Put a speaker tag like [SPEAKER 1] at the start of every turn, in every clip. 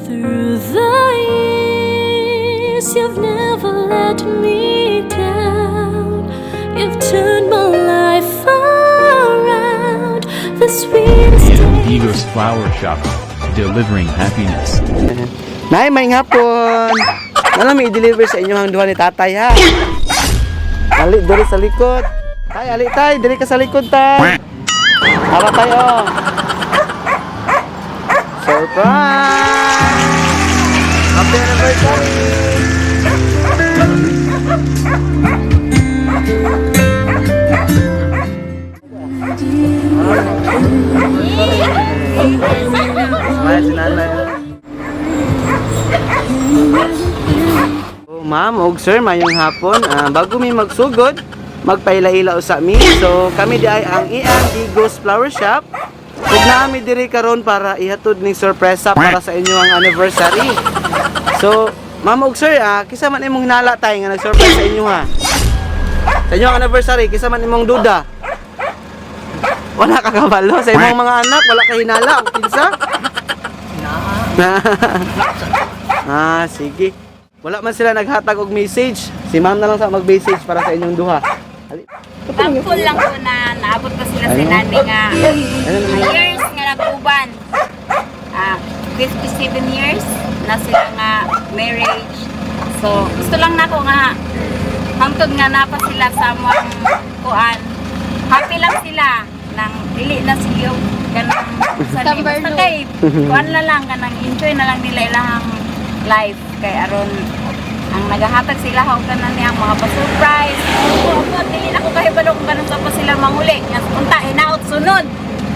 [SPEAKER 1] Through the years, you've never let me down. You've turned my life around. The sweetest
[SPEAKER 2] Amigos Flower Shop, delivering happiness.
[SPEAKER 3] Nay, may hapon. Ano may deliver sa inyo ang duha ni tatay ha? Ali, diri sa likod. Tay, ali tay, diri ka sa likod tay. Tara tayo. Surprise! Happy anniversary! Smile si nanay. Oh, ma'am, og sir, mayong hapon. Bago mi magsugod, magpaila-ila sa mi. So, kami di ay ang Amigos Flower Shop. Ug naami diri karon para ihatod ning sorpresa para sa inyo ang anniversary. So, ma'am og sir, kisa man imong hinala tay nga nag-surprise sa inyo ha. Sa inyo ang anniversary, kisa man imong duda. Wala ka kabalo sa imong mga anak, wala ka hinala og kinsa? Sige. Wala man sila naghatag og message. Si ma'am na lang sa mag-message para sa inyong duha.
[SPEAKER 4] Thankful lang ko na naabot pa sila si nani nga years nga nag-uban. 57 years na sila nga marriage. So, gusto lang nako nga hangtod nga napa sila sa among kuan. Happy lang sila nang dili na siyo kanang sa kay kuan na lang kanang enjoy na lang nila ilang life kay aron ang nagahatag sila haw kanan niyang mga pa-surprise. Opo, dili na ko kahibalo kung ganun pa sila manguli. Nga unta hinaot sunod.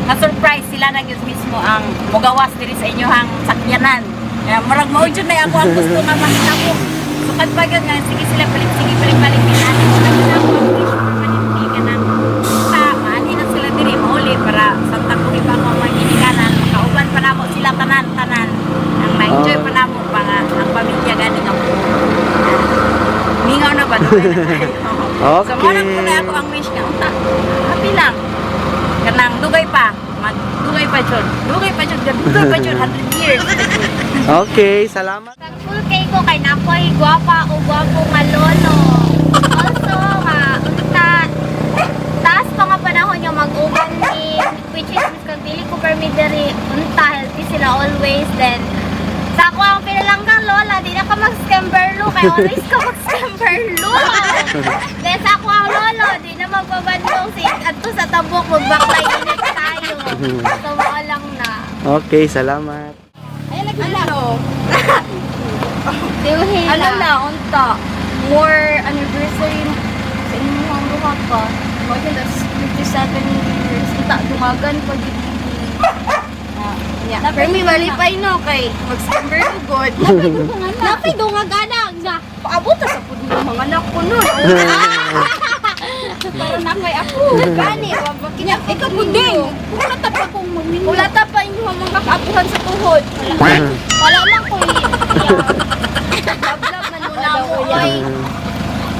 [SPEAKER 4] Nga surprise sila na gyud mismo ang mugawas diri sa inyohang sakyanan. Kaya murag mao jud na ako ang gusto nga makita ko. Sukad pa gyud nga sige sila balik pinali sa ako permanente kanang ta maani na sila diri mauli para santa ko iba ko maghinikanan makauban pa namo sila tanan ang ma-enjoy pa namo pa nga ang pamilya gani nga mingaw na ba doon?
[SPEAKER 3] Okay.
[SPEAKER 4] So, marang ko na ako ang wish nga. Happy lang. Kanang dugay pa. Dugay pa dyan. 100 years.
[SPEAKER 3] Okay, salamat.
[SPEAKER 5] Thankful kay ko kay nakoy gwapa o gwapo nga lolo. Also nga taas pa nga panahon yung mag-uban ni which is Miss Kagdili ko permideri unta healthy sila always then sa ako ang pinalanggang lola, di na ka mag-scamberlo kaya always ka mag-scamberlo. then sa ako ang lolo, di na magbabandong si ato sa tabok magbaklay init tayo. So maalang na.
[SPEAKER 3] Okay, salamat.
[SPEAKER 5] Ay, nagkala. Ano na, unta. More anniversary sa inyong mga buha pa. Mga that's 57 years. Unta, dumagan pa dito. Pero may malipay no, kay mag-scamber ko good. Napay dungag-anak na. Paabot na sa puno ng mga anak ko nun. Pero napay ako. Gani, ikaw po din. Kulata pa kong magminyo. Kulata pa yung mga kaabuhan sa tuhod. Wala man ko yun. Lablab man muna mo ay.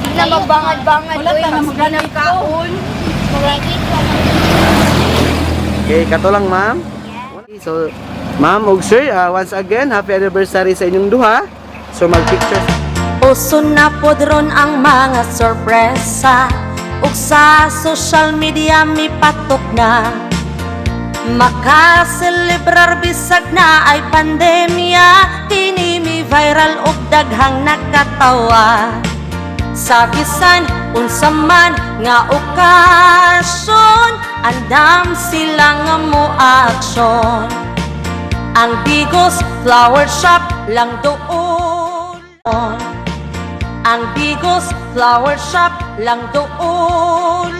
[SPEAKER 5] Hindi na magbangad-bangad. Wala ka na maghanap kaon. Magagit ka na.
[SPEAKER 3] Okay, kato lang ma'am. So, ma'am og sir, once again, happy anniversary sa inyong duha. So, mag-pictures.
[SPEAKER 1] Uso na podron ang mga sorpresa. Ug sa social media mi patok na. Makaselebrar bisag na ay pandemya. Kini mi viral ug daghang nakatawa. Sa bisan unsa man nga okasyon, andam sila nga mo aksyon. Ang Bigos Flower Shop lang doon. Ang Bigos Flower Shop lang doon.